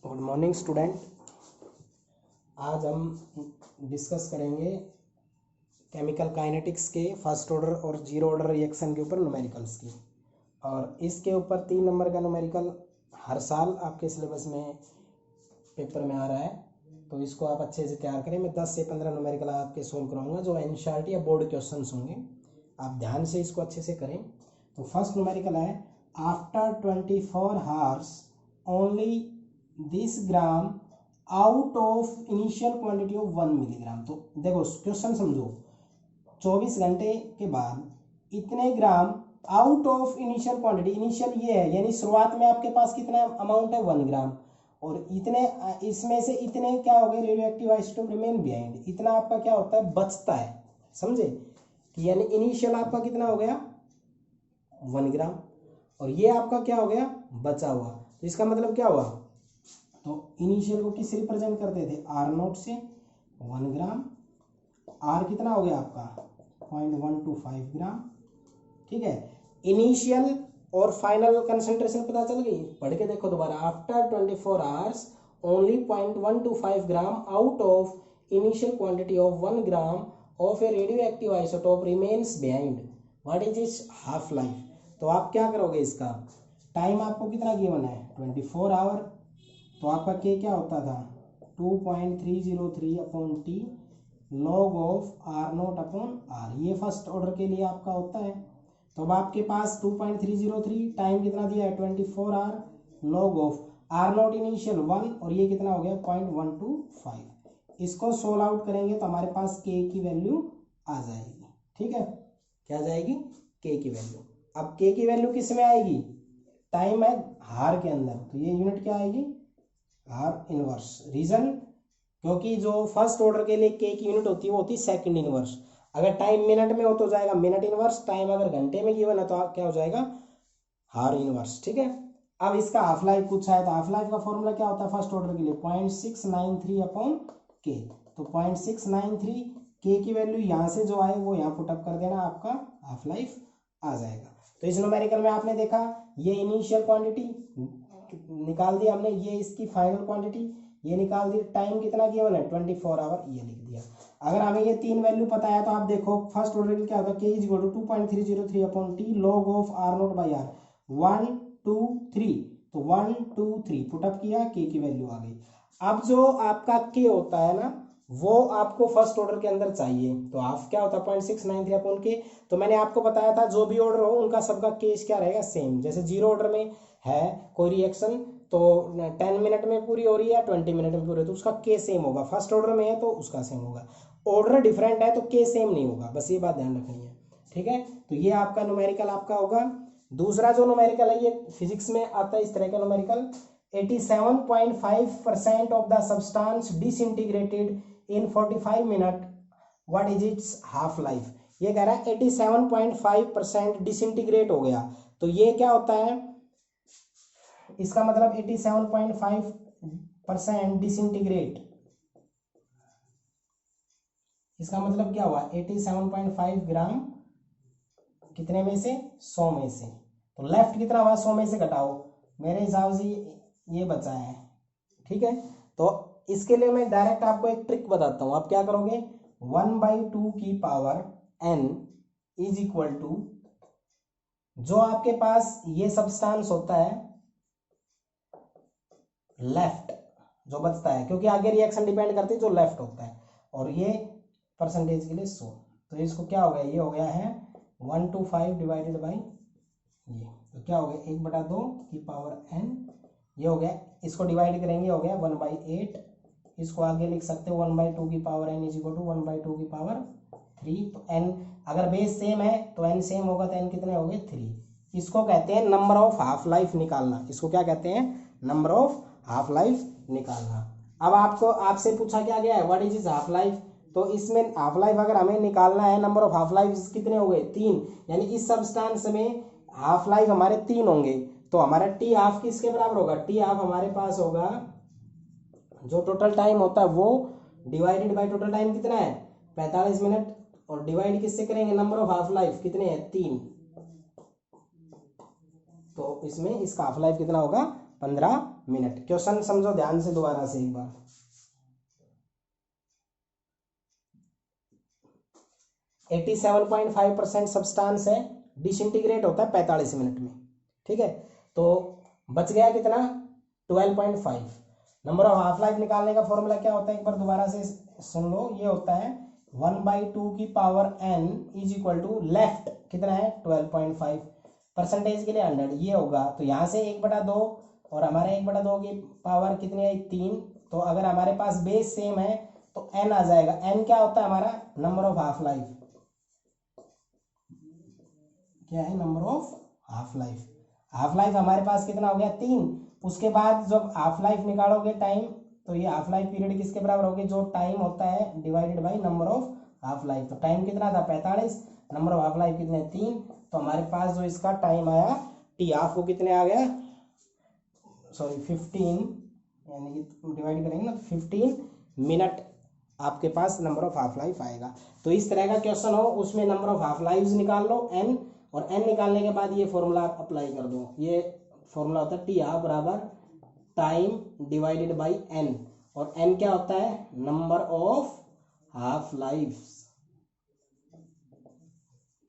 Good morning student. आज हम discuss करेंगे केमिकल काइनेटिक्स के फर्स्ट ऑर्डर और जीरो ऑर्डर रिएक्शन के ऊपर न्यूमेरिकल्स की। और इसके ऊपर 3 नंबर का न्यूमेरिकल हर साल आपके सिलेबस में पेपर में आ रहा है, तो इसको आप अच्छे से तैयार करें। मैं 10 से 15 न्यूमेरिकल आपके सोल्व कराऊंगा जो एनसीईआरटी या बोर्ड क्वेश्चन होंगे। आप ध्यान से इसको अच्छे से करें। तो फर्स्ट न्यूमेरिकल है, after 24 hours only this gram out of initial quantity of 1 milligram. तो देखो क्वेश्चन समझो, 24 घंटे के बाद इतने gram out of initial quantity, initial ये है यानी शुरुआत में आपके पास कितना अमाउंट है 1 ग्राम, और इतने इसमें से इतने क्या हो गए radio active isotope remain behind, इतना आपका क्या होता है बचता है। समझे कि यानी इनिशियल आपका कितना हो गया 1 ग्राम और ये आपका क्या हो गया बचा हुआ। तो इसका मतलब क्या हुआ, तो इनिशियल को किससे रिप्रेजेंट करते थे R0 से 1 ग्राम, R कितना हो गया आपका 0.125 ग्राम। ठीक है, इनिशियल और फाइनल कंसंट्रेशन पता चल गई, पढ़ के देखो दोबारा। After 24 hours only 0.125 gram out of initial quantity of 1 gram of A radio active isotope remains behind, what is it's half life. तो आप क्या करोगे, इसका टाइम आपको कितना गिवन है 24 आवर, तो आपका के क्या होता था 2.303 upon T log of R0 upon R, ये फर्स्ट ऑर्डर के लिए आपका होता है। तो अब आपके पास 2.303 टाइम कितना दिया है 24 our log of R0 initial 1 और ये कितना हो गया 0.125। इसको सोल्व आउट करेंगे तो हमारे पास के की वैल्यू आ जाएगी। ठीक है, क्या आ जाएगी के की वैल्यू। अब के की वैल्यू किस में आएगी, टाइम है हार के अंदर, तो ये यूनिट क्या आएगी हार इनवर्स। रीजन क्योंकि जो फर्स्ट ऑर्डर के लिए के की यूनिट होती है वो होती है सेकंड इनवर्स। अगर टाइम मिनट में हो तो जाएगा मिनट इनवर्स, टाइम अगर घंटे में गिवन है तो क्या हो जाएगा हार इनवर्स। ठीक है, अब इसका हाफ लाइफ पूछा है तो हाफ लाइफ का फॉर्मूला क्या होता है फर्स्ट ऑर्डर के लिए 0.693 अपॉन के। तो 0.693 के की वैल्यू यहाँ से जो आए वो यहाँ पुटअप कर देना, आपका हाफ लाइफ आ जाएगा। तो इस न्यूमेरिकल में आपने देखा ये इनिशियल क्वांटिटी निकाल दी हमने, ये इसकी फाइनल क्वांटिटी ये निकाल दी, टाइम कितना गिवन है 24 आवर ये लिख दिया। अगर हमें ये 3 वैल्यू पता है तो आप देखो फर्स्ट ऑर्डर के क्या होता है K is equal to 2.303 upon T log of R0 by R 1 2 3, तो 1 2 3 पुटअप किया के की वैल्यू आ गई। अब जो आपका के होता है ना वो आपको फर्स्ट ऑर्डर के अंदर चाहिए, तो हाफ क्या होता है 0.693 अपॉन के। तो मैंने आपको बताया था जो भी ऑर्डर हो उनका सबका केस क्या रहेगा सेम। जैसे जीरो ऑर्डर में है कोई रिएक्शन तो 10 मिनट में पूरी हो रही है 20 मिनट में पूरी है तो उसका के सेम होगा, फर्स्ट ऑर्डर में है तो उसका सेम होगा। ऑर्डर डिफरेंट है तो के सेम नहीं होगा, बस ये बात ध्यान रखनी है। ठीक है, तो ये आपका न्यूमेरिकल आपका होगा। दूसरा जो न्यूमेरिकल है ये फिजिक्स में आता है इस तरह का numerical, 87.5% of the substance disintegrated in 45 minute, what is it's half life. ये कह रहा है 87.5% डिसइंटीग्रेट हो गया, तो ये क्या होता है इसका मतलब 87.5% डिसइंटीग्रेट, इसका मतलब क्या हुआ 87.5 ग्राम कितने में से 100 में से, तो लेफ्ट कितना हुआ 100 में से घटाओ, मेरे हिसाब से ये बचा है। ठीक है, तो इसके लिए मैं डायरेक्ट आपको एक ट्रिक बताता हूं। आप क्या करोगे 1/2 की power n is equal to जो आपके पास ये सब्सटेंस होता है लेफ्ट जो बचता है, क्योंकि आगे रिएक्शन डिपेंड करती है जो लेफ्ट होता है, और ये परसेंटेज के लिए 100, तो इसको क्या हो गया ये हो गया है 125 डिवाइडेड बाई ये, तो क्या हो गया 1/2 की पावर n, ये हो गया, इसको डिवाइड करेंगे हो गया 1/8, इसको आगे लिख सकते हो 1/2 की power n is equal to 1/2 की पावर 3। तो n अगर बेस सेम है तो n सेम होगा तो n कितने हो गए 3। इसको कहते हैं नंबर ऑफ हाफ लाइफ निकालना, इसको क्या कहते हैं नंबर ऑफ हाफ लाइफ निकालना। अब आपको आपसे पूछा क्या गया है what is is half life, तो इसमें हाफ लाइफ अगर हमें निकालना है नंबर ऑफ हाफ लाइफ कितने हो गए 3, यानी इस सब्सटेंस में हाफ लाइफ हमारे 3 होंगे, तो हमारा टी हाफ किसके बराबर होगा, टी हाफ हमारे पास होगा जो टोटल टाइम होता है वो डिवाइडेड बाय टोटल टाइम कितना है 45 मिनट, और डिवाइड किससे करेंगे नंबर ऑफ हाफ लाइफ कितने हैं 3, तो इसमें इसका हाफ लाइफ कितना होगा 15 मिनट। क्वेश्चन समझो ध्यान से दोबारा से एक बार। 87.5% सब्सटेंस है, डिसइंटीग्रेट होता है 45 मिनट में, ठीक है। तो बच गया कितना, 12.5। नंबर ऑफ हाफ लाइफ निकालने का फॉर्मूला क्या होता है, एक बार दोबारा से सुन लो। ये होता है 1/2 की power n is equal to left कितना है 12.5, परसेंटेज के लिए 100 ये होगा। तो यहाँ से 1/2 और हमारे 1/2 की पावर कितनी है 3। तो अगर हमारे पास बेस सेम है तो n आ जाएगा। n क्या होता है हमारा, नंबर ऑफ हाफ लाइफ, क्या है, number of half life. Half life हमारे पास कितना हो गया 3। उसके बाद जब हाफ लाइफ निकालोगे टाइम, तो ये हाफ लाइफ पीरियड किसके बराबर होगी, जो टाइम होता है divided by number of half life. तो टाइम कितना था 45, नंबर ऑफ हाफ लाइफ कितने 3। तो हमारे पास जो इसका टाइम आया टी हाफ को कितने आ गया, सॉरी 15, यानी कि डिवाइड करेंगे ना तो 15 मिनट आपके पास नंबर ऑफ हाफ लाइफ आएगा। तो इस तरह का क्वेश्चन हो उसमें नंबर ऑफ हाफ लाइफ निकाल लो n, और n निकालने के बाद ये फॉर्मूला आप अप्लाई कर दो। ये फॉर्मूला होता है टी हाफ बराबर टाइम डिवाइडेड बाय n, और n क्या होता है, नंबर ऑफ हाफ लाइफ,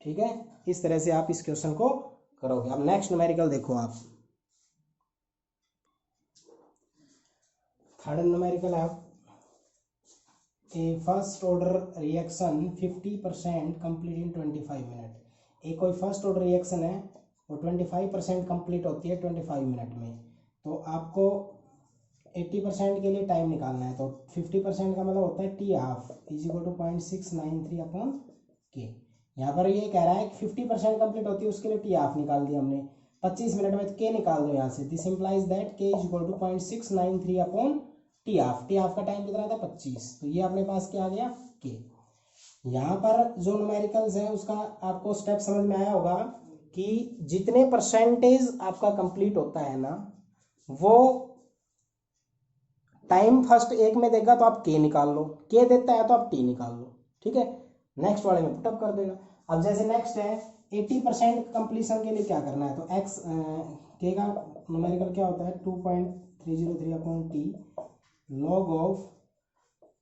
ठीक है। इस तरह से आप इस क्वेश्चन को करोगे। अब नेक्स्ट न्यूमेरिकल देखो आप, थर्ड न्यूमेरिकल आप, a first order reaction 50% complete in 25 minute. एक कोई फर्स्ट ऑर्डर रिएक्शन है वो 25% कंप्लीट होती है 25 मिनट में। तो आपको 80% के लिए टाइम निकालना है। तो 50% का मतलब होता है t half is equal to 0.693 upon k. यहाँ पर ये कह रहा है कि 50% कंप्लीट होती है उसके लिए टी हाफ निकाल दिया हमने 25 मिनट में, तो के निकाल दो यहाँ से। This implies that k is equal to 0.693 upon t half. T half का टाइम कितना था 25, तो ये अपने पास क्या आ गया के। यहाँ पर जो न्यूमेरिकल्स है उसका आपको स्टेप समझ में आया होगा कि जितने परसेंटेज आपका कंप्लीट होता है ना, वो टाइम फर्स्ट एक में देगा तो आप के निकाल लो, के देता है तो आप टी निकाल लो, ठीक है। नेक्स्ट वाले में पुटअप कर देगा। अब जैसे नेक्स्ट है 80% कंप्लीशन के लिए क्या करना है, तो एक्स के का न्यूमेरिकल क्या होता है 2.303 upon T log of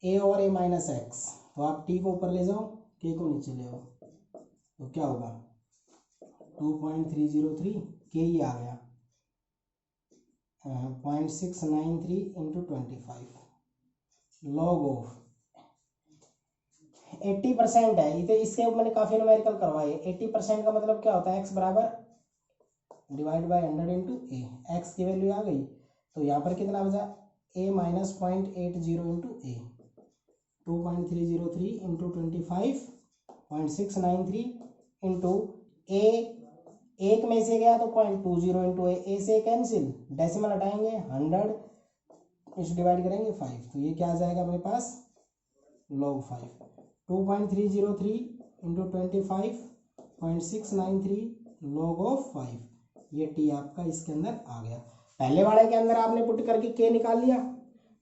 A और ए माइनस एक्स। तो आप टी को ऊपर ले जाओ, के को नीचे ले आओ, तो क्या होगा 2.303 के ही आ गया 0.693 इंटू 25 लॉग ऑफ 80% है। इसे इसके मैंने काफी न्यूमेरिकल करवाए। 80% का मतलब क्या होता है, एक्स बराबर divide by 100 into A. X की वैल्यू आ गई तो यहाँ पर कितना बचा ए माइनस 0.80 इंटू ए, 2.303 इंटू 25 0.693 इंटू ए, एक में से गया तो 0.20 इंटू ए से कैंसिल, डेसिमल हटाएंगे 100 इस डिवाइड करेंगे 5, तो ये क्या आ जाएगा अपने पास log 5। 2.303 इंटू 25.693 log ऑफ 5, ये टी आपका इसके अंदर आ गया। पहले वाले के अंदर आपने पुट करके के निकाल लिया,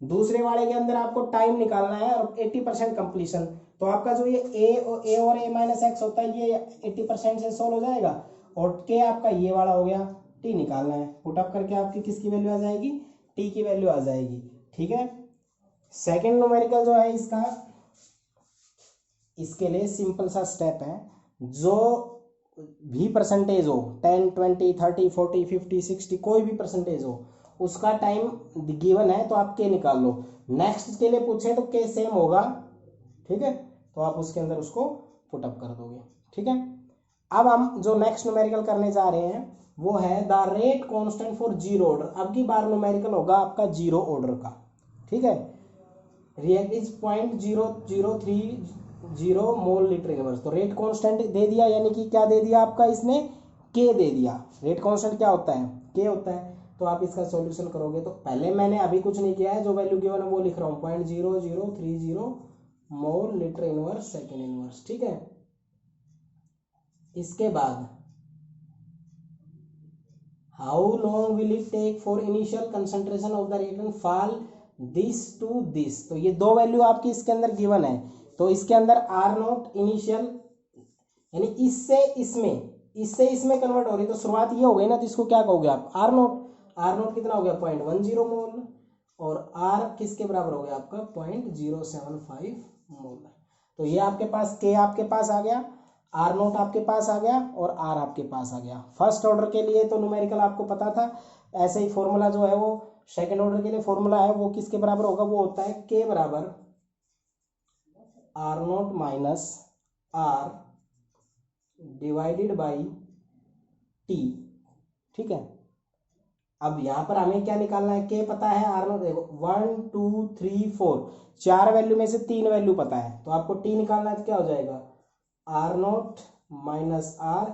दूसरे वाले के अंदर आपको टाइम निकालना है और 80% कंप्लीशन। तो आपका जो ये ए और ए माइनस एक्स होता है ये 80% से सोल्व हो जाएगा, और के आपका ये वाला हो गया, टी निकालना है। पुटअप करके आपकी किसकी वैल्यू आ जाएगी, टी की वैल्यू आ जाएगी, ठीक है। सेकेंड न्यूमेरिकल जो है इसका, इसके लिए सिंपल सा स्टेप है, जो भी परसेंटेज हो 10 20 30 40 50 60 कोई भी परसेंटेज हो उसका टाइम गिवन है तो आप के निकाल लो। नेक्स्ट के लिए पूछे तो के सेम होगा, ठीक है, तो आप उसके अंदर उसको पुटअप कर दोगे, ठीक है। अब हम जो नेक्स्ट न्यूमेरिकल करने जा रहे हैं वो है the rate constant for zero order. अब की बार न्यूमेरिकल होगा आपका जीरो ऑर्डर का, ठीक है। React is 0.0030 mole litre inverse. तो रेट कांस्टेंट दे दिया, यानी कि क्या दे दिया आपका इसने, के दे दिया। रेट कांस्टेंट क्या होता है, के होता है। तो आप इसका सॉल्यूशन करोगे तो पहले मैंने अभी कुछ नहीं किया है, जो वैल्यू गिवन है वो लिख रहा हूँ 0.0030 mole litre inverse second inverse, ठीक है। इसके बाद how long will it take for initial concentration of the reactant fall this to this. तो ये दो वैल्यू आपकी इसके अंदर गिवन है, तो इसके अंदर आर नॉट इनिशियल यानी इससे इसमें कन्वर्ट हो रही, तो शुरुआत ये हो गई ना, तो इसको क्या कहोगे आप आर नॉट। आर नोट कितना हो गया 0.10 मोल, और आर किसके बराबर हो गया आपका 0.075 मोल। तो ये आपके पास के आपके पास आ गया, आर नोट आपके पास आ गया और आर आपके पास आ गया। फर्स्ट ऑर्डर के लिए तो न्यूमेरिकल आपको पता था, ऐसे ही फॉर्मूला जो है वो सेकंड ऑर्डर के लिए फॉर्मूला है वो किसके बराबर होगा, वो होता है के बराबर r naught minus r divided by t. ठीक है, अब यहां पर हमें क्या निकालना है, के पता है, आर नोट देखो 1 2 3 4 4 वैल्यू में से 3 वैल्यू पता है, तो आपको टी निकालना है तो क्या हो जाएगा r naught minus r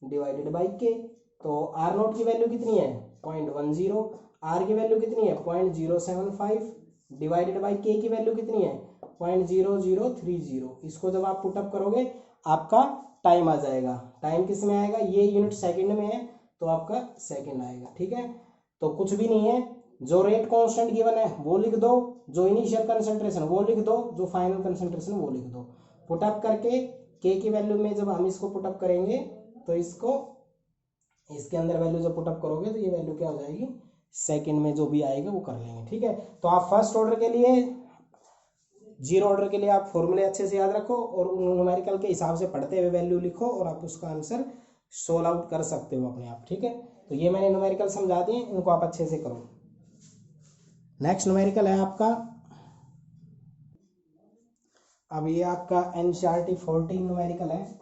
divided by k. तो आर नोट की वैल्यू कितनी है 0.10, आर की वैल्यू कितनी है 0.075 डिवाइडेड बाई के की वैल्यू कितनी है 0.0030। इसको जब आप पुटअप करोगे आपका टाइम आ जाएगा। टाइम किस में आएगा, ये यूनिट सेकंड में है तो आपका सेकंड आएगा। ठीक है, तो कुछ भी नहीं है, जो रेट कांस्टेंट गिवन है वो लिख दो, जो इनिशियल कंसंट्रेशन वो लिख दो, जो फाइनल कंसंट्रेशन वो लिख दो। पुटअप करके के की वैल्यू में जब हम इसको पुटअप करेंगे तो इसको इसके अंदर वैल्यू जब पुटअप करोगे तो ये वैल्यू क्या हो जाएगी, सेकंड में जो भी आएगा वो कर लेंगे। ठीक है, तो आप फर्स्ट ऑर्डर के लिए, जीरो ऑर्डर के लिए आप फॉर्मूले अच्छे से याद रखो और न्यूमेरिकल के हिसाब से पढ़ते हुए वैल्यू लिखो और आप उसका आंसर सोल्व आउट कर सकते हो अपने आप। ठीक है, तो ये मैंने न्यूमेरिकल समझा दिए, इनको आप अच्छे से करो। नेक्स्ट न्यूमेरिकल है आपका, अब ये आपका NCERT 14 न्यूमेरिकल है।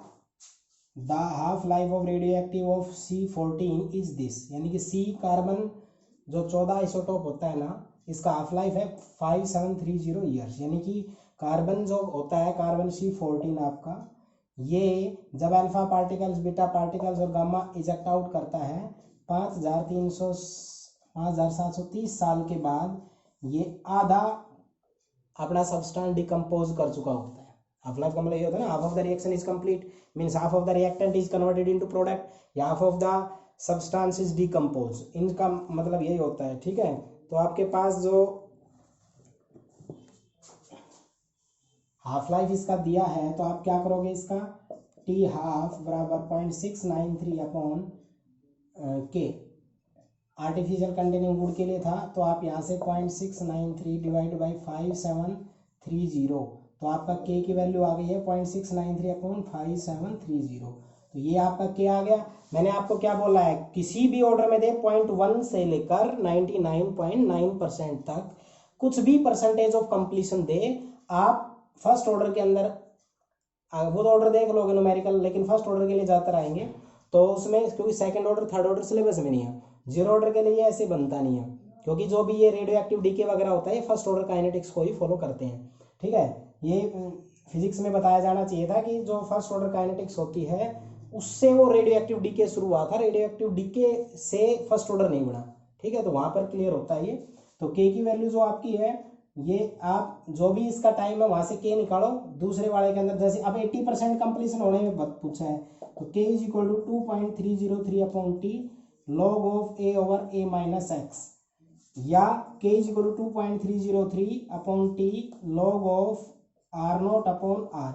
The half life of radio active of C14 is this, यानी कि सी कार्बन जो 14 आइसोटोप होता है ना, इसका हाफ लाइफ है 5730 ईयर्स। यानी कि कार्बन जो होता है कार्बन C14 आपका, ये जब अल्फा पार्टिकल्स बीटा पार्टिकल्स और गामा इजेक्ट आउट करता है 5730 साल के बाद ये आधा अपना सब्सटेंस डिकम्पोज कर चुका होता है। हाफ लाइफ का मतलब ये होता है ना, half of the reaction is complete, means half of the reactant is converted into product, या half of the substance is decompose, इनका मतलब यही होता है। ठीक है, तो आपके पास जो हाफ लाइफ इसका दिया है तो आप क्या करोगे, इसका टी हाफ बराबर 0.693 अपॉन के, आर्टिफिशियल कंटेनिंग वुड के लिए था तो आप यहाँ से 0.693 डिवाइड बाई 5730, तो आपका के की वैल्यू आ गई है 0.693 अपॉन 5730। तो ये आपका के आ गया। मैंने आपको क्या बोला है, किसी भी ऑर्डर में दे 0.1 से लेकर 99.9% तक कुछ भी परसेंटेज ऑफ कंप्लीशन दे, आप फर्स्ट ऑर्डर के अंदर वो तो ऑर्डर देख लोगे न्यूमेरिकल, लेकिन फर्स्ट ऑर्डर के लिए ज़्यादातर आएंगे तो उसमें, क्योंकि second order third order syllabus में नहीं है, जीरो ऑर्डर के लिए ऐसे बनता नहीं है, क्योंकि जो भी ये रेडियो एक्टिव डीके वगैरह होता है ये फर्स्ट ऑर्डर काइनेटिक्स को ही फॉलो करते हैं। ठीक है, ये फिजिक्स में बताया जाना चाहिए था कि जो फर्स्ट ऑर्डर काइनेटिक्स होती है उससे वो रेडियो एक्टिव डीके शुरू हुआ था, रेडियो एक्टिव डीके से फर्स्ट ऑर्डर नहीं बना। ठीक है, तो वहां पर क्लियर होता है ये। तो के की वैल्यू जो आपकी है, ये आप जो भी इसका टाइम है वहां से के निकालो, दूसरे वाले के अंदर जैसे अब 80% कंप्लीशन होने में पूछा है तो k is equal to 2.303 upon T log of a over a minus x, या के is equal to 2.303 upon T log of are naught upon r.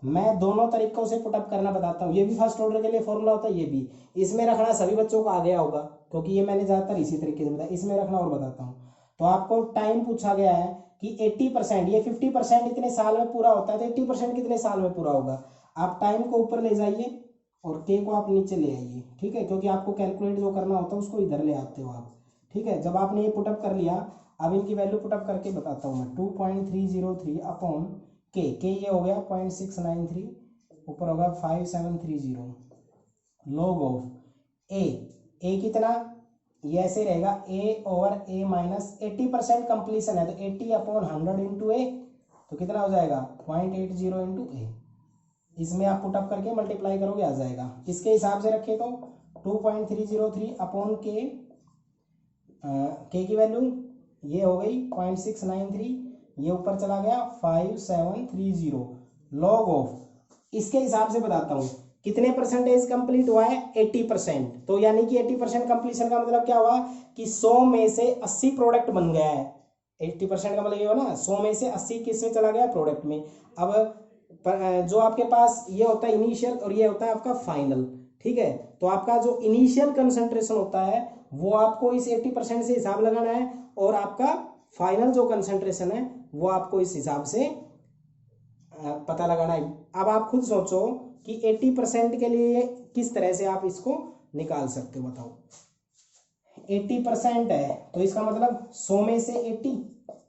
मैं दोनों तरीकों से पुटअप करना बताता हूँ, ये भी फर्स्ट ऑर्डर के लिए फॉर्मूला होता है, ये भी इसमें रखना सभी बच्चों को आ गया होगा क्योंकि ये मैंने ज़्यादातर इसी तरीके से बताया, इसमें रखना और बताता हूँ। तो आपको टाइम पूछा गया है कि 80%, ये 50% इतने साल में पूरा होता है तो 80% कितने साल में पूरा होगा। आप टाइम को ऊपर ले जाइए और के को आप नीचे ले आइए। ठीक है, क्योंकि आपको कैलकुलेट जो करना होता है उसको इधर ले आते हो आप। ठीक है, जब आपने ये पुटअप कर लिया, अब इनकी वैल्यू पुटअप करके बताता हूँ मैं। 2.303 अपॉन के ये हो गया 0.693, ऊपर होगा 5730 लॉग ऑफ ए कितना, ये ऐसे रहेगा ए ओवर ए माइनस 80% कंप्लीशन है तो 80 अपॉन 100 इंटू ए, तो कितना हो जाएगा 0.80 इंटू ए। इसमें आप पुटअप करके मल्टीप्लाई करोगे आ जाएगा। इसके हिसाब से रखे तो 2.303 अपॉन के की वैल्यू ये हो गई 0.693, ये ऊपर चला गया 5730 लॉग ऑफ, इसके हिसाब से बताता हूँ कितने परसेंटेज कंप्लीट हुआ है 80%। तो यानी कि 80% कंप्लीशन का मतलब क्या हुआ कि 100 में से 80 प्रोडक्ट बन गया है। 80% का मतलब ये हो ना, 100 में से 80 किस में चला गया प्रोडक्ट में। अब जो आपके पास ये होता है इनिशियल और ये होता है आपका फाइनल। ठीक है, तो आपका जो इनिशियल कंसंट्रेशन होता है वो आपको इस 80% से हिसाब लगाना है, और आपका फाइनल जो कंसंट्रेशन है वो आपको इस हिसाब से पता लगाना है। अब आप खुद सोचो कि 80% के लिए किस तरह से आप इसको निकाल सकते हो, बताओ। 80% है तो इसका मतलब 100 में से 80,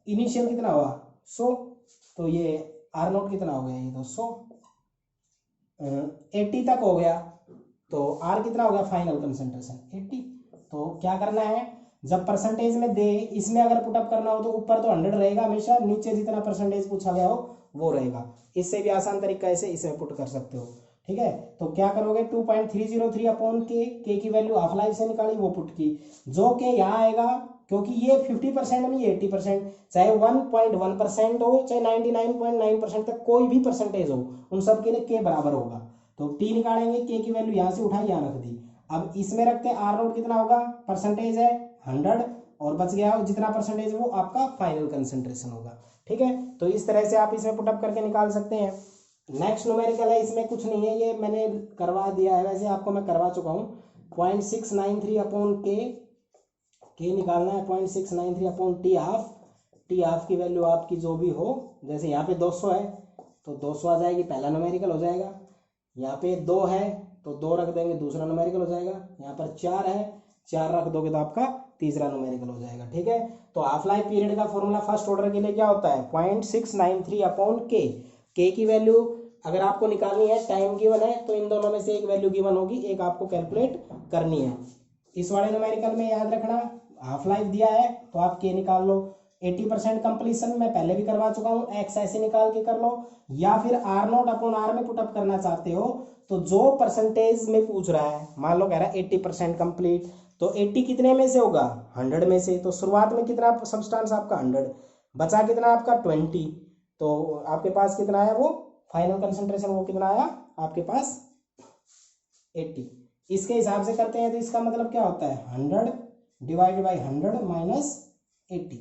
इनिशियल कितना हुआ 100, तो ये आर नोट कितना हो गया, ये तो 100। 80 तक हो गया तो आर कितना हो गया फाइनल कंसंट्रेशन 80। तो क्या करना है, जब परसेंटेज में दे, इसमें अगर पुटअप करना हो तो ऊपर तो 100 रहेगा हमेशा, नीचे जितना परसेंटेज पूछा गया हो वो रहेगा। इससे भी आसान तरीका ऐसे इसमें पुट कर सकते हो, ठीक है। तो क्या करोगे, 2.303 अपॉन के की वैल्यू हाफ लाइफ से निकाली, वो पुट की, जो के यहाँ आएगा, क्योंकि ये 50% में ये 80%, चाहे 1.1% हो चाहे 99.9% तक कोई भी परसेंटेज हो, उन सब के लिए के बराबर होगा। तो टी निकालेंगे, के की वैल्यू यहाँ से उठाई यहाँ रख दी। अब इसमें रखते हैं आर नोट कितना होगा, परसेंटेज है 100, और बच गया जितना परसेंटेज वो आपका फाइनल कंसंट्रेशन होगा, ठीक है। तो इस तरह से आप इसमें पुटअप करके निकाल सकते हैं। नेक्स्ट न्यूमेरिकल है, इसमें कुछ नहीं है, ये मैंने करवा दिया है, वैसे आपको मैं करवा चुका हूँ। 0.693 अपॉन के निकालना है, 0.693 अपॉन टी हाफ की वैल्यू आपकी जो भी हो, जैसे यहाँ पे 200 है तो 200 आ जाएगी, पहला न्यूमेरिकल हो जाएगा। यहाँ पे 2 है तो 2 रख देंगे, दूसरा न्यूमेरिकल हो जाएगा। यहाँ पर 4 है, 4 रख दोगे तो आपका तीसरा न्यूमेरिकल हो जाएगा, ठीक है। तो हाफ लाइफ पीरियड का फॉर्मूला फर्स्ट ऑर्डर के लिए क्या होता है, 0.693 अपॉन के की वैल्यू अगर आपको निकालनी है, टाइम गिवन है तो इन दोनों में से एक वैल्यू गिवन होगी, एक आपको कैलकुलेट करनी है। इस वाले न्यूमेरिकल में याद रखना, हाफ लाइफ दिया है तो आप के निकाल लो। 80% कंप्लीशन मैं पहले भी करवा चुका हूँ, एक्स ऐसे निकाल के कर लो, या फिर आर नोट अपॉन आर में पुटअप करना चाहते हो तो जो परसेंटेज में पूछ रहा है, मान लो कह रहा है 80% कंप्लीट, तो 80 कितने में से होगा, 100 में से। तो शुरुआत में कितना सब्सटेंस आपका 100, बचा कितना आपका 20, तो आपके पास कितना आया वो फाइनल कंसंट्रेशन, वो कितना आया आपके पास 80। इसके हिसाब से करते हैं तो इसका मतलब क्या होता है, 100 डिवाइड बाई 100 माइनस 80,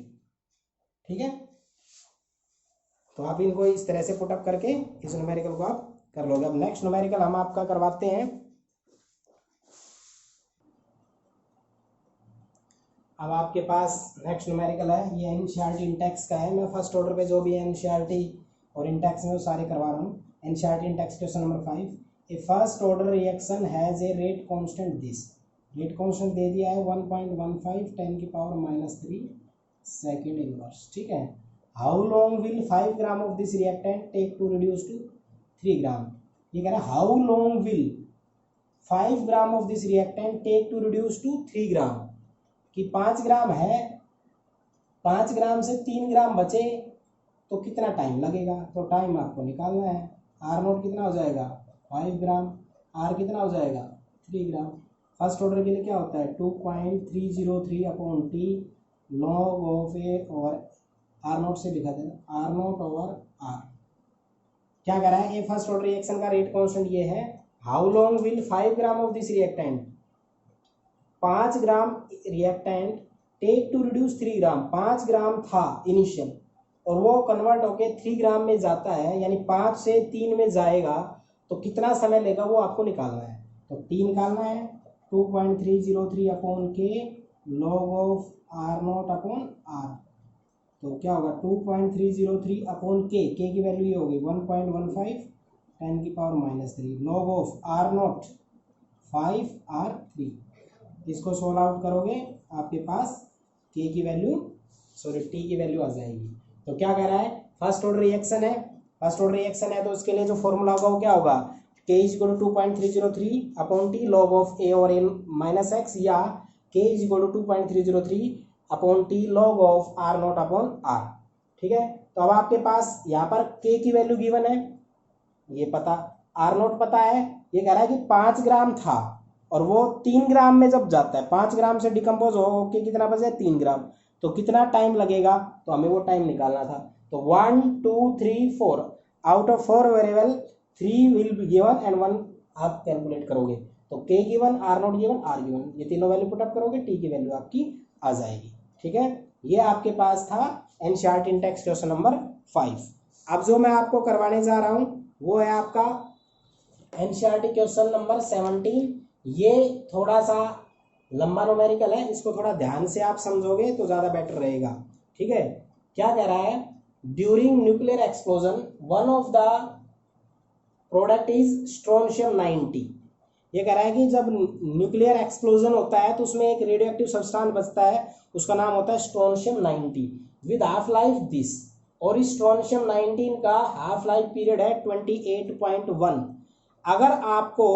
ठीक है। तो आप इनको इस तरह से पुटअप करके इस न्यूमेरिकल को आप कर लोगे। अब नेक्स्ट न्यूमेरिकल हम आपका करवाते हैं। अब आपके पास नेक्स्ट न्यूमेरिकल है, ये एनसीईआरटी इंटेक्स का है। मैं फर्स्ट ऑर्डर पे जो भी एनसीईआरटी और इंटेक्स में वो सारे करवा रहा हूँ। NCERT intext question number 5, a first order reaction has a rate constant this, rate constant दे दिया है 1.15 10⁻³ सेकेंड इनवर्स, ठीक है। How long will 5 gram of this reactant take to reduce to 3 gram. ये कह रहा है how long will 5 gram of this reactant take to reduce to 3 gram, कि 5 ग्राम है, 5 ग्राम से 3 ग्राम बचे तो कितना टाइम लगेगा, तो टाइम आपको निकालना है। आर नोट कितना हो जाएगा 5 ग्राम, आर कितना हो जाएगा 3 ग्राम। फर्स्ट ऑर्डर के लिए क्या होता है 2.303 upon T log of A, और आर नोट से लिखा देना आर नोट ओवर आर। क्या कह रहा है, ए फर्स्ट ऑर्डर रिएक्शन का रेट कांस्टेंट ये है, how long will 5 gram of this reactant, 5 gram reactant take to reduce 3 gram, 5 gram था इनिशियल और वो कन्वर्ट होके 3 ग्राम में जाता है, यानी 5 से 3 में जाएगा, तो कितना समय लेगा वो आपको निकालना है। तो टी निकालना है 2.303 upon k log of are naught upon r. तो क्या होगा 2.303 अपॉन के की वैल्यू ये होगी 1.15 10⁻³ log of are note 5R3। इसको सोल्व आउट करोगे आपके पास के की वैल्यू टी की वैल्यू आ जाएगी। तो क्या कह रहा है, फर्स्ट ऑर्डर रिएक्शन है, फर्स्ट ऑर्डर रिएक्शन है तो उसके लिए जो फॉर्मूला होगा वो क्या होगा, K is equal to 2.303 upon T log of A और एन माइनस एक्स, या के is equal to 2.303 upon T log of are naught upon are, ठीक है। तो अब आपके पास यहाँ पर के की वैल्यू गिवन है, ये पता, आर नोट पता है, ये कह रहा है कि 5 ग्राम था और वो 3 ग्राम में जब जाता है, 5 ग्राम से डिकम्पोज हो के कितना बचे 3 ग्राम, तो कितना टाइम लगेगा, तो हमें वो टाइम निकालना था। तो 1 2 3 4 out of 4 variable 3 will be given and 1 आप कैलकुलेट करोगे, तो k given, r naught given, r given, ये तीनों वैल्यू पुटअप करोगे, टी की वैल्यू आपकी आ जाएगी, ठीक है। ये आपके पास था एनसीईआरटी इंटेक्स क्वेश्चन नंबर 5। अब जो मैं आपको करवाने जा रहा हूँ वो है आपका एनसीईआरटी क्वेश्चन नंबर 17। ये थोड़ा सा लंबा न्यूमेरिकल है, इसको थोड़ा ध्यान से आप समझोगे तो ज़्यादा बेटर रहेगा। ठीक है, क्या कह रहा है, during nuclear explosion one of the product is strontium 90। ये कह रहा है कि जब न्यूक्लियर एक्सप्लोजन होता है तो उसमें एक रेडियो एक्टिव सब्सटेंस बचता है, उसका नाम होता है strontium 90 with half life this. और इस स्ट्रोनशियम 19 का हाफ लाइफ पीरियड है 28.1। अगर आपको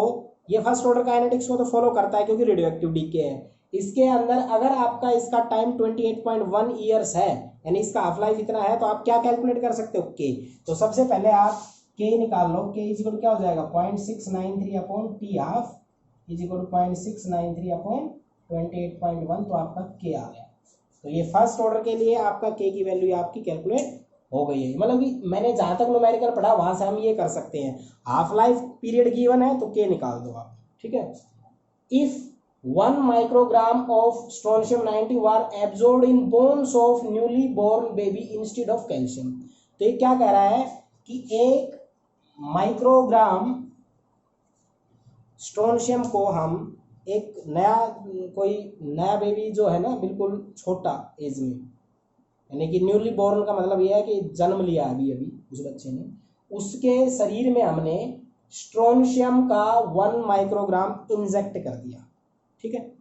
ये फर्स्ट ऑर्डर काइनेटिक्स को तो फॉलो करता है क्योंकि रेडियो एक्टिव डीके है, इसके अंदर अगर आपका इसका टाइम 28.1 ईयर्स है, यानी इसका हाफ लाइफ इतना है, तो आप क्या कैलकुलेट कर सकते हो, के। तो सबसे पहले आप के निकाल लो, के इज इक्वल क्या हो जाएगा 0.693 upon t half is equal 0.693 upon 28.1, तो आपका के आ गया। तो ये फर्स्ट ऑर्डर के लिए आपका के की वैल्यू आपकी कैलकुलेट हो गई है। मतलब कि मैंने जहां तक न्यूमेरिकल पढ़ा वहां से हम ये कर सकते हैं, हाफ लाइफ पीरियड गिवन है तो के निकाल दो आप। ठीक है, if 1 microgram of strontium 90 were absorbed in bones of newly born baby instead of calcium. तो ये क्या कह रहा है कि 1 माइक्रोग्राम स्ट्रोनशियम को हम एक कोई नया बेबी जो है ना, बिल्कुल छोटा एज में, यानी कि न्यूली बोर्न का मतलब यह है कि जन्म लिया अभी अभी उस बच्चे ने, उसके शरीर में हमने स्ट्रोनशियम का 1 माइक्रोग्राम इंजेक्ट कर दिया। ठीक है,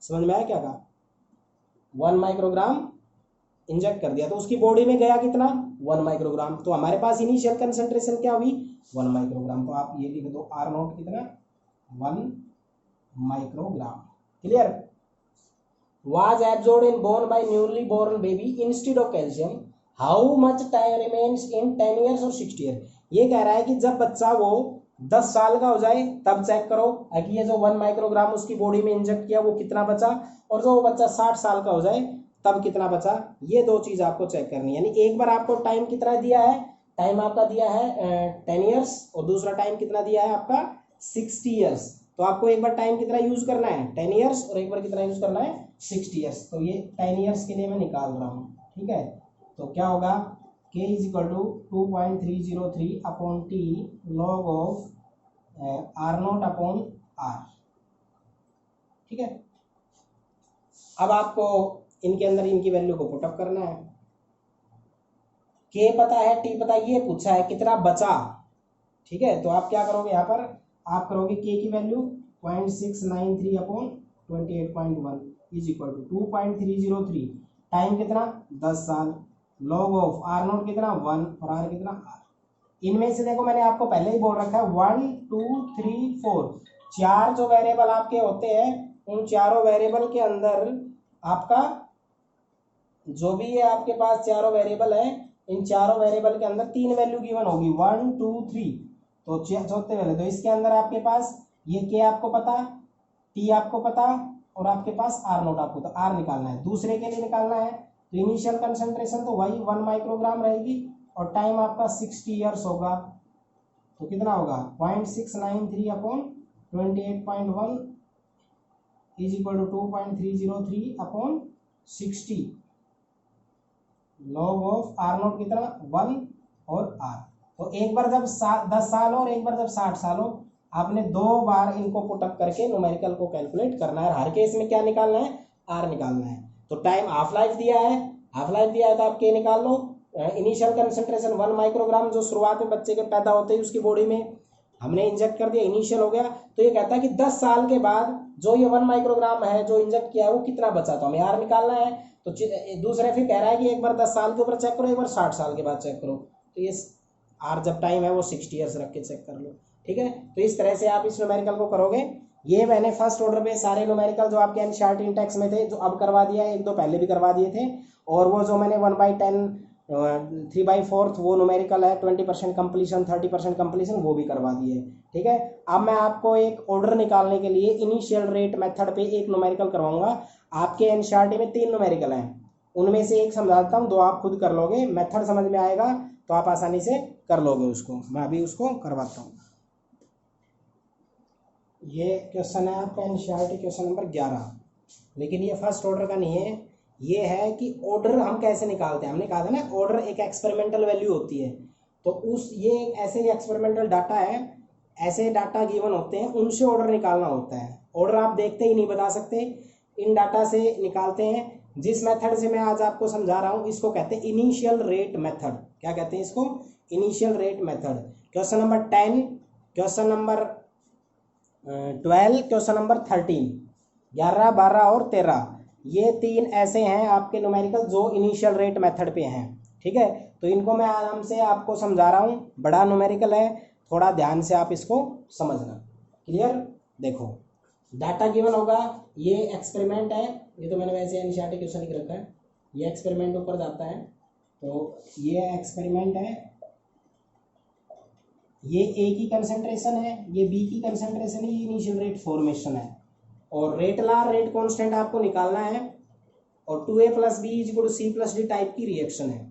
समझ में आया क्या कहा, 1 माइक्रोग्राम इंजेक्ट कर दिया, तो उसकी बॉडी में गया कितना 1 माइक्रोग्राम। तो हमारे पास इनिशियल कंसंट्रेशन क्या हुई 1 माइक्रोग्राम। तो आप ये लिख दो आर नॉट कितना 1 microgram. Clear, was absorbed in bone by newly born baby instead of calcium, how much time remains in 10 years और 60 years। ये कह रहा है कि जब बच्चा वो 10 साल का हो जाए तब चेक करो कि ये जो 1 माइक्रोग्राम उसकी बॉडी में इंजेक्ट किया वो कितना बचा, और जो वो बच्चा 60 साल का हो जाए तब कितना बचा। ये दो चीज आपको चेक करनी है। यानी एक बार आपको टाइम कितना दिया है, टाइम आपका दिया है 10 ईयर्स, और दूसरा टाइम कितना दिया है आपका 60 ईयर्स। तो आपको एक बार टाइम कितना यूज करना है 10 ईयर्स, और एक बार कितना यूज करना है 60 ईयर्स। तो ये 10 ईयर्स के लिए मैं निकाल रहा हूँ। ठीक है, तो क्या होगा k is equal to 2.303 upon T log of are naught upon are. ठीक है, अब आपको इनके अंदर इनकी वैल्यू को पुटअप करना है। k पता है, t पता है, ये पूछा है कितना बचा। ठीक है, तो आप क्या करोगे, यहाँ पर आप करोगे k की value 0.693 upon 28.1 is equal to 2.303, time कितना 10 साल, लॉग ऑफ आर नोट कितना 1 और आर कितना आर। इनमें से देखो मैंने आपको पहले ही बोल रखा है 1 2 3 4 4 जो वेरिएबल आपके होते हैं, उन चारों वेरिएबल के अंदर आपका जो भी है आपके पास चारों वेरिएबल है, इन चारों वेरिएबल के अंदर 3 वैल्यू गिवन होगी 1 2 3, तो चौथे वाले। तो इसके अंदर आपके पास ये के आपको पता, टी आपको पता, और आपके पास आर नोट आपको, तो आर निकालना है। दूसरे के लिए निकालना है तो इनिशियल कंसंट्रेशन तो वही 1 माइक्रोग्राम रहेगी, और टाइम आपका 60 ईयर्स होगा। तो कितना होगा 0.693 upon 28.1 is equal to 2.303 upon 60 log of are naught कितना 1 और आर। तो एक बार जब 10 साल हो और एक बार जब 60 साल हो, आपने 2 बार इनको पुटअप करके न्यूमेरिकल को कैलकुलेट करना है। हर केस में क्या निकालना है, आर निकालना है। तो टाइम हाफ लाइफ दिया है, हाफ लाइफ दिया है तो आप के निकाल लो। इनिशियल कंसंट्रेशन 1 माइक्रोग्राम जो शुरुआत में बच्चे के पैदा होते ही उसकी बॉडी में हमने इंजेक्ट कर दिया, इनिशियल हो गया। तो ये कहता है कि 10 साल के बाद जो ये 1 माइक्रोग्राम है जो इंजेक्ट किया है वो कितना बचा, तो हमें आर निकालना है। तो दूसरे फिर कह रहा है कि एक बार 10 साल के ऊपर चेक करो, एक बार 60 साल के बाद चेक करो। तो ये आर जब टाइम है वो 60 ईयर्स रख के चेक कर लो। ठीक है, तो इस तरह से आप इस न्यूमेरिकल को करोगे। ये मैंने फर्स्ट ऑर्डर पे सारे न्यूमेरिकल जो आपके एनसीईआरटी इंडेक्स में थे, जो अब करवा दिया है, 1-2 पहले भी करवा दिए थे, और वो जो मैंने 1/10 3/4 वो न्यूमेरिकल है 20% कंप्लीशन 30% कंप्लीशन, वो भी करवा दिए। ठीक है, अब मैं आपको एक ऑर्डर निकालने के लिए इनिशियल रेट मेथड पे एक न्यूमेरिकल करवाऊंगा। आपके एनसीईआरटी में 3 न्यूमेरिकल हैं, उनमें से एक समझाता हूँ, 2 आप खुद कर लोगे, मेथड समझ में आएगा तो आप आसानी से कर लोगे उसको। मैं अभी उसको करवाता हूँ। ये क्वेश्चन है आपका एनसीईआरटी क्वेश्चन नंबर 11, लेकिन ये फर्स्ट ऑर्डर का नहीं है। ये है कि ऑर्डर हम कैसे निकालते हैं। हमने कहा था ना ऑर्डर एक एक्सपेरिमेंटल वैल्यू होती है, तो उस ये ऐसे ही एक्सपेरिमेंटल डाटा है, ऐसे डाटा गिवन होते हैं, उनसे ऑर्डर निकालना होता है। ऑर्डर आप देखते ही नहीं बता सकते इन डाटा से निकालते हैं। जिस मेथड से मैं आज आपको समझा रहा हूँ इसको कहते हैं इनिशियल रेट मेथड। क्या कहते हैं इसको? Initial rate method. Question number 10, question number 12, question number 13, 11, 12 और 13, ये 3 ऐसे हैं आपके न्यूमेरिकल जो इनिशियल रेट मेथड पे हैं। ठीक है, तो इनको मैं आराम से आपको समझा रहा हूँ, बड़ा न्यूमेरिकल है, थोड़ा ध्यान से आप इसको समझना। क्लियर? देखो डाटा गिवन होगा, ये एक्सपेरिमेंट है, ये तो मैंने वैसे एनसीईआरटी क्वेश्चन लिख रखा है, ये एक्सपेरिमेंट ऊपर जाता है, तो ये एक्सपेरिमेंट है, ये ए की कंसंट्रेशन है, ये बी की कंसंट्रेशन है, ये इनिशियल रेट फॉर्मेशन है, और रेट ला रेट कांस्टेंट आपको निकालना है, और 2a + b = c + d type की रिएक्शन है।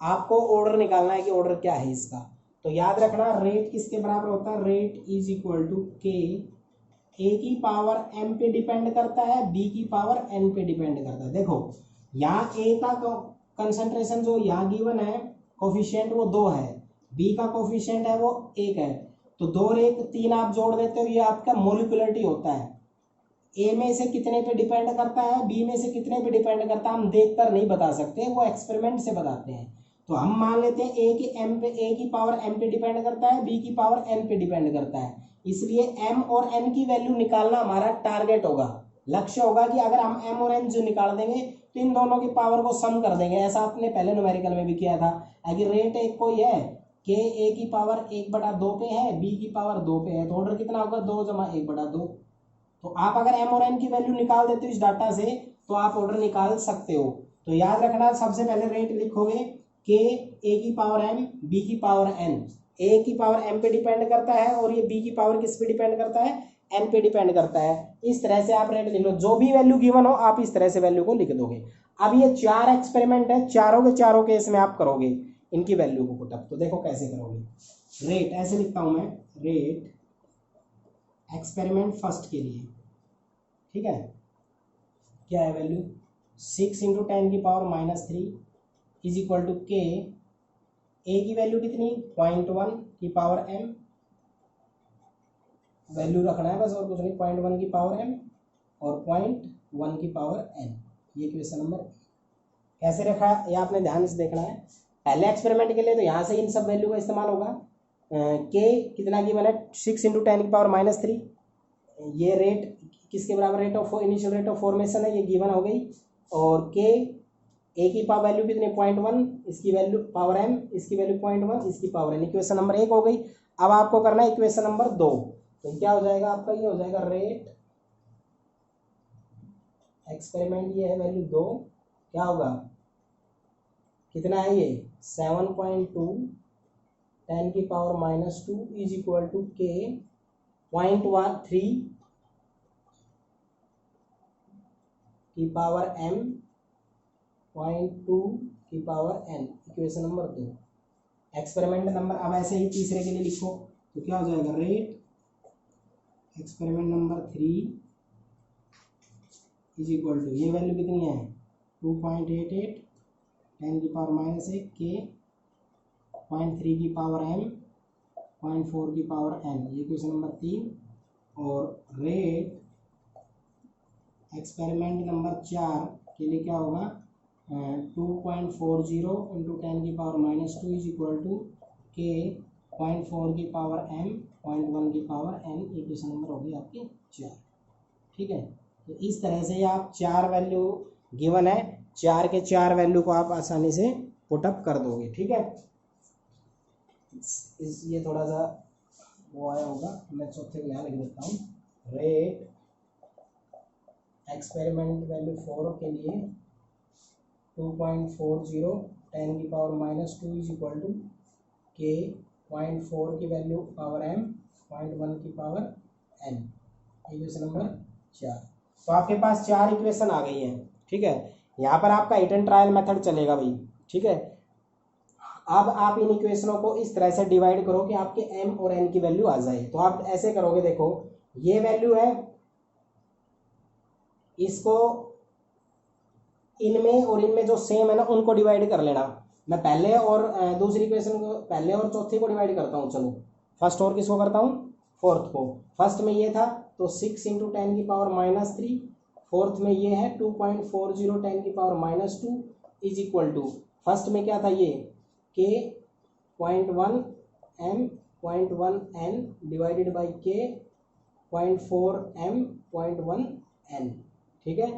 आपको ऑर्डर निकालना है कि ऑर्डर क्या है इसका। तो याद रखना रेट किसके बराबर होता है? रेट = k, a की पावर m पे डिपेंड करता है, b की पावर n पे डिपेंड करता है। देखो यहाँ a का कंसंट्रेशन जो यहाँ गिवन है कोफिशिएंट वो 2 है, b का कोफिशिएंट है वो 1 है, तो 2 और 1 3 आप जोड़ देते हो, ये आपका मोलिकुलरिटी होता है। ए में से कितने पे डिपेंड करता है, बी में से कितने पे डिपेंड करता है, हम देखकर नहीं बता सकते, वो एक्सपेरिमेंट से बताते हैं। तो हम मान लेते हैं ए की पावर m पे डिपेंड करता है, बी की पावर n पे डिपेंड करता है, इसलिए m और n की वैल्यू निकालना हमारा टारगेट होगा, लक्ष्य होगा कि अगर हम m और n जो निकाल देंगे तो इन दोनों की पावर को सम कर देंगे। ऐसा आपने पहले न्यूमेरिकल में भी किया था। अगर रेट एक कोई है कि a की पावर 1/2 पे है, b की पावर 2 पे है, तो ऑर्डर कितना होगा? 2 + 1/2। तो आप अगर m और n की वैल्यू निकाल देते हो इस डाटा से तो आप ऑर्डर निकाल सकते हो। तो याद रखना सबसे पहले रेट लिखोगे k a की पावर m, b की पावर n, a की पावर m पे डिपेंड करता है और ये b की पावर किस पे डिपेंड करता है? n पे डिपेंड करता है। इस तरह से आप रेट लिख लो, जो भी वैल्यू गिवन हो आप इस तरह से वैल्यू को लिख दोगे। अब ये 4 एक्सपेरिमेंट है, चारों के चारों केस में आप करोगे इनकी वैल्यू को पुटअप। तो देखो कैसे करोगे। रेट ऐसे लिखता हूं मैं, रेट एक्सपेरिमेंट फर्स्ट के लिए, ठीक है, क्या है वैल्यू? 6 × 10⁻³ = k, a की वैल्यू कितनी? 0.1 की पावर m, वैल्यू रखना है बस और कुछ नहीं, 0.1 की पावर m और 0.1 की पावर n। ये क्वेश्चन नंबर कैसे रखा है ये आपने ध्यान से देखना है। पहले एक्सपेरिमेंट के लिए तो यहाँ से इन सब वैल्यू का इस्तेमाल होगा। k कितना गिवन है? 6 × 10⁻³ ये रेट किसके बराबर? Rate of initial rate of formation है, ये गिवन हो गई। और k a की पावर वैल्यू कितनी? 0.1, इसकी वैल्यू पावर m, इसकी वैल्यू 0.1, इसकी पावर n। इक्वेशन नंबर 1 हो गई। अब आपको करना है इक्वेशन नंबर 2। तो क्या हो जाएगा आपका? ये हो जाएगा रेट एक्सपेरिमेंट, ये है वैल्यू 2, क्या होगा? कितना है ये? 7.2 10⁻² = k 0.13 की पावर m 0.2 की power n। Equation number 2 experiment number. अब ऐसे ही तीसरे के लिए लिखो तो क्या हो जाएगा? रेट एक्सपेरिमेंट नंबर 3 = ये वैल्यू कितनी है? 2.88 10⁻⁻1 k 0.3 की पावर m 0.4 की पावर n। ये क्वेश्चन नंबर 3। और रेट एक्सपेरिमेंट नंबर 4 के लिए क्या होगा? 2.40 × 10⁻² = k 0.4 की पावर m 0.1 की पावर n। ये क्वेश्चन नंबर होगी आपकी 4। ठीक है, तो इस तरह से आप 4 वैल्यू गिवन है, 4 के 4 वैल्यू को आप आसानी से पुटअप कर दोगे। ठीक है, ये थोड़ा सा वो आया होगा, मैं चौथे को यहाँ लिख देता हूँ। रेट एक्सपेरिमेंट वैल्यू 4 के लिए 2.40 10⁻² = k 0.4 की वैल्यू पावर m 0.1 की पावर n। Equation number 4। तो आपके पास 4 इक्वेशन आ गई हैं। ठीक है, यहाँ पर आपका हिट एंड ट्रायल मेथड चलेगा भाई। ठीक है, अब आप इन इक्वेशनों को इस तरह से डिवाइड करो कि आपके m और n की वैल्यू आ जाए। तो आप ऐसे करोगे, देखो ये वैल्यू है, इसको इनमें और इनमें जो सेम है ना उनको डिवाइड कर लेना। मैं पहले और दूसरी इक्वेशन को, पहले और चौथी को डिवाइड करता हूँ। चलो फर्स्ट और किसको करता हूँ? फोर्थ को। फर्स्ट में ये था तो 6 × 10⁻³ फोर्थ में ये है 2.40 10 की power -2 is equal to, first में क्या था ये k 0.1 m 0.1 n divided by k 0.4 m 0.1 n। ठीक है,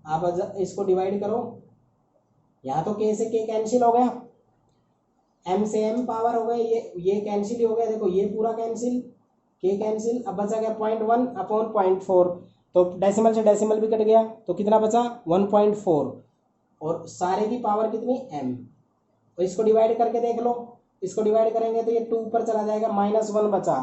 आप इसको डिवाइड करो, यहाँ तो k से k कैंसिल हो गया, m से m पावर हो गए, ये कैंसिल ही हो गया, देखो ये पूरा कैंसिल, k कैंसिल, अब बचा गया 0.1 अपॉन 0.4, तो डेसिमल से डेसिमल भी कट गया, तो कितना बचा 1.4, और सारे की पावर कितनी m, तो इसको डिवाइड करके देख लो, इसको डिवाइड करेंगे तो ये 2 ऊपर चला जाएगा, -1 बचा,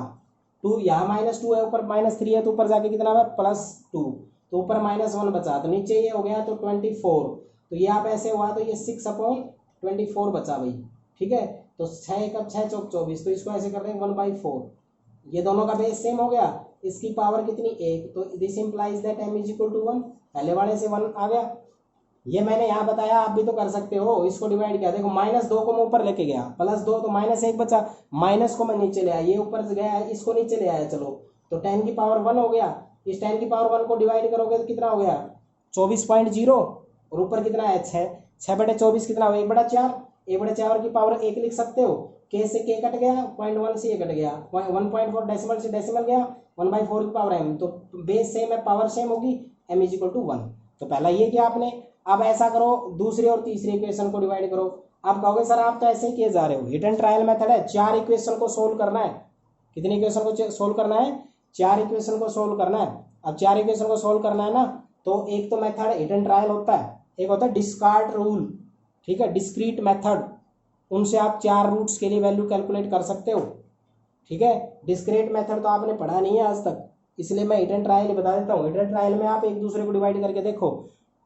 2 यहाँ -2 है, ऊपर -3 है, तो ऊपर जाके कितना है +2, तो ऊपर -1 बचा, तो नीचे ये हो गया तो 24, तो ये आप ऐसे हुआ तो ये 6/24 बचा भाई। ठीक है, तो 6 कब 6 चौक 24, तो इसको ऐसे कर देंगे 1/4, ये दोनों का बेस सेम हो गया, इसकी पावर कितनी 1, तो this implies that m is equal to 1, पहले वाले से 1 आ गया, ये मैंने यहाँ बताया, आप भी तो कर सकते हो, इसको डिवाइड किया, देखो -2 को मैं ऊपर लेके गया, +2 तो -1 बचा, माइनस को मैं नीचे ले आया, ये ऊपर से गया, इसको नीचे ले आया, चलो तो 10 की पावर 1 हो गया, इस 10 की पावर 1 को डिवाइड करोगे तो कितना हो गया 24.0, और ऊपर कितना है 6/24 कितना हो 1/4, 1/4 की पावर 1 लिख सकते हो, k से k कट गया, 0.1 से ये कट गया, 1.4 डेसिमल से डेसिमल गया, 1/4 की पावर m, तो बेस सेम है, पावर सेम होगी, m इज इक्वल टू 1, तो पहला ये किया आपने। अब ऐसा करो, दूसरी और तीसरी इक्वेशन को डिवाइड करो, आप कहोगे सर आप तो ऐसे ही किए जा रहे हो, हिट एंड ट्रायल मेथड है, 4 इक्वेशन को सोल्व करना है, कितनी इक्वेशन को सोल्व करना है 4 इक्वेशन को सोल्व करना है। अब 4 इक्वेशन को सोल्व करना है ना, तो एक तो मेथड हिट एंड ट्रायल होता है, एक होता है डिस्कार्ड रूल, ठीक है, डिस्क्रीट मेथड, उनसे आप 4 रूट्स के लिए वैल्यू कैलकुलेट कर सकते हो। ठीक है, डिस्क्रीट मेथड तो आपने पढ़ा नहीं है आज तक, इसलिए मैं हिट एंड ट्रायल ही बता देता हूँ। हिट एंड ट्रायल में आप एक दूसरे को डिवाइड करके देखो,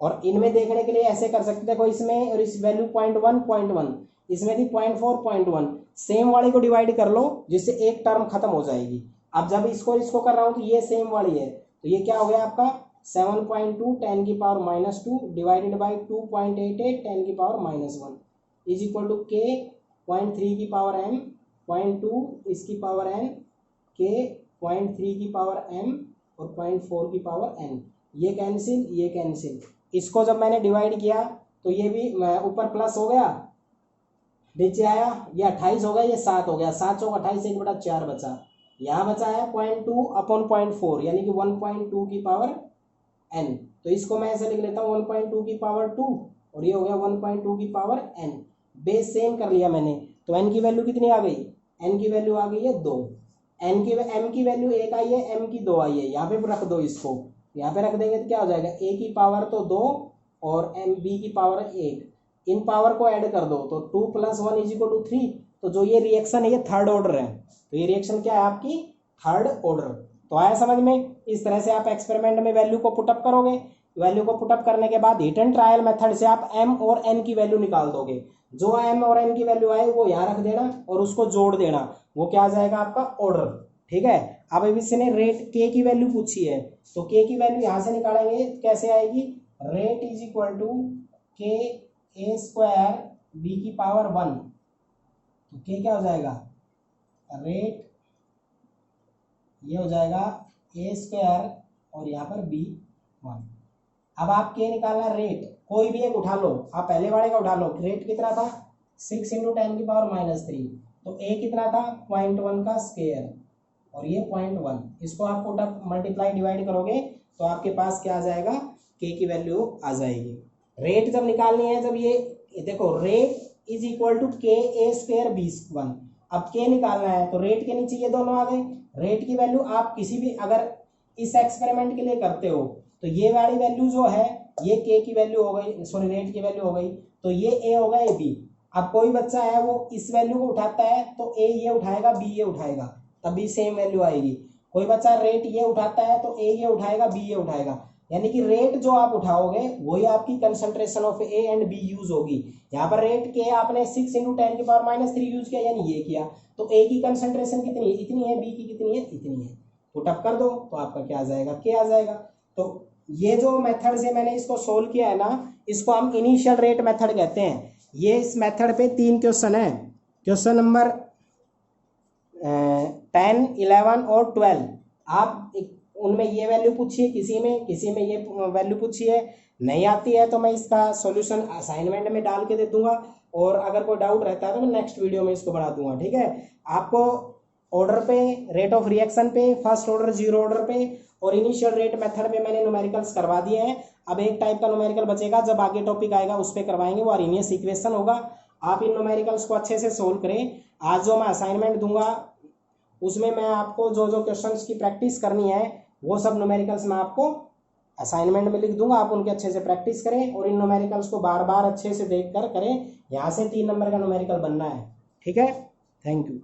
और इनमें देखने के लिए ऐसे कर सकते, देखो इसमें और इस वैल्यू 0.1 इसमें थी 0.4 सेम वाले को डिवाइड कर लो, जिससे एक टर्म खत्म हो जाएगी। अब जब इसको कर रहा हूं तो ये सेम वाली है, तो ये क्या हो गया आपका 7.2 10 की पावर -2 डिवाइडेड बाई 2.88 10 की power -1 is equal to k 0.3 की पावर m 0.2 इसकी पावर n k 0.3 की पावर m और 0.4 की पावर n, ये कैंसिल, इसको जब मैंने डिवाइड किया तो ये भी ऊपर प्लस हो गया, नीचे आया, ये 28 हो गया, ये 7 हो गया, 7 चौक 28 1/4 बचा, यहाँ बचा है 0.2 अपॉन 0.4 यानी कि 1.2 की पावर n, तो इसको मैं ऐसे लिख लेता हूँ 1.2 की पावर 2 और ये हो गया 1.2 की पावर n, बेस सेम कर लिया मैंने, तो n की वैल्यू कितनी आ गई, n की वैल्यू आ गई है 2, m की वैल्यू 1 आई है, m की 2 आई है, यहाँ पे रख दो, इसको यहाँ पे रख देंगे तो क्या हो जाएगा, a की पावर तो 2 और b की पावर 1, इन पावर को ऐड कर दो तो 2 + 1 इज इक्वल टू 3, तो जो ये रिएक्शन है ये थर्ड ऑर्डर है, तो ये रिएक्शन क्या है आपकी थर्ड ऑर्डर। तो आया समझ में, इस तरह से आप एक्सपेरिमेंट में वैल्यू को पुटअप करोगे, वैल्यू को पुटअप करने के बाद हिट एंड ट्रायल मेथड से आप m और n की वैल्यू निकाल दोगे, जो m और n की वैल्यू आए वो यहाँ रख देना और उसको जोड़ देना, वो क्या आ जाएगा आपका ऑर्डर। ठीक है, अब इसने रेट k की वैल्यू पूछी है, तो k की वैल्यू यहाँ से निकालेंगे, कैसे आएगी, rate is equal to k a² b की पावर 1, तो k क्या हो जाएगा, रेट ये हो जाएगा a² और यहाँ पर b1। अब आप k निकालना है, रेट कोई भी एक उठा लो, आप पहले वाले का उठा लो, रेट कितना था 6 × 10 की पावर -3, तो a कितना था 0.1 का स्क्वायर और ये 0.1, इसको आप पुटअप मल्टीप्लाई डिवाइड करोगे तो आपके पास क्या आ जाएगा, k की वैल्यू आ जाएगी। रेट जब निकालनी है, जब ये देखो rate is equal to k a² b1, अब k निकालना है तो रेट के नीचे ये दोनों आ गए, रेट की वैल्यू आप किसी भी अगर इस एक्सपेरिमेंट के लिए करते हो तो ये वाली वैल्यू जो है ये k की वैल्यू हो गई, सॉरी रेट की वैल्यू हो गई, तो ये a होगा ये b। अब कोई बच्चा है वो इस वैल्यू को उठाता है तो a ये उठाएगा b ये उठाएगा, तभी सेम वैल्यू आएगी। कोई बच्चा रेट ये उठाता है तो a ये उठाएगा b ये उठाएगा, यानी कि रेट जो आप उठाओगे वही आपकी concentration of a and b use होगी। यहाँ पर रेट के आपने 6 × 10 की पावर -3 यूज किया, यानी ये किया, तो a की कंसंट्रेशन कितनी है, इतनी है, b की कितनी है, इतनी है, पुटअप कर दो तो आपका क्या आ जाएगा, k आ जाएगा। तो ये जो मेथड से मैंने इसको सोल्व किया है ना, इसको हम इनिशियल रेट मेथड कहते हैं। ये इस मेथड पे 3 क्वेश्चन है, क्वेश्चन नंबर 10, 11 और 12 आप उनमें ये वैल्यू पूछी है, किसी में ये वैल्यू पूछी है। नहीं आती है तो मैं इसका सॉल्यूशन असाइनमेंट में डाल के दे दूंगा, और अगर कोई डाउट रहता है तो मैं नेक्स्ट वीडियो में इसको बढ़ा दूंगा। ठीक है, आपको ऑर्डर पे, रेट ऑफ रिएक्शन पे, फर्स्ट ऑर्डर जीरो ऑर्डर पे और इनिशियल रेट मेथड पे मैंने न्यूमेरिकल्स करवा दिए हैं। अब एक टाइप का न्यूमेरिकल बचेगा, जब आगे टॉपिक आएगा उस पर करवाएंगे, वो अरेनियस इक्वेशन होगा। आप इन न्यूमेरिकल्स को अच्छे से सोल्व करें। आज जो मैं असाइनमेंट दूंगा उसमें मैं आपको जो जो क्वेश्चंस की प्रैक्टिस करनी है वो सब न्यूमेरिकल्स मैं आपको असाइनमेंट में लिख दूंगा। आप उनके अच्छे से प्रैक्टिस करें और इन न्यूमेरिकल्स को बार बार अच्छे से देख कर करें। यहाँ से 3 नंबर का न्यूमेरिकल बनना है। ठीक है, थैंक यू।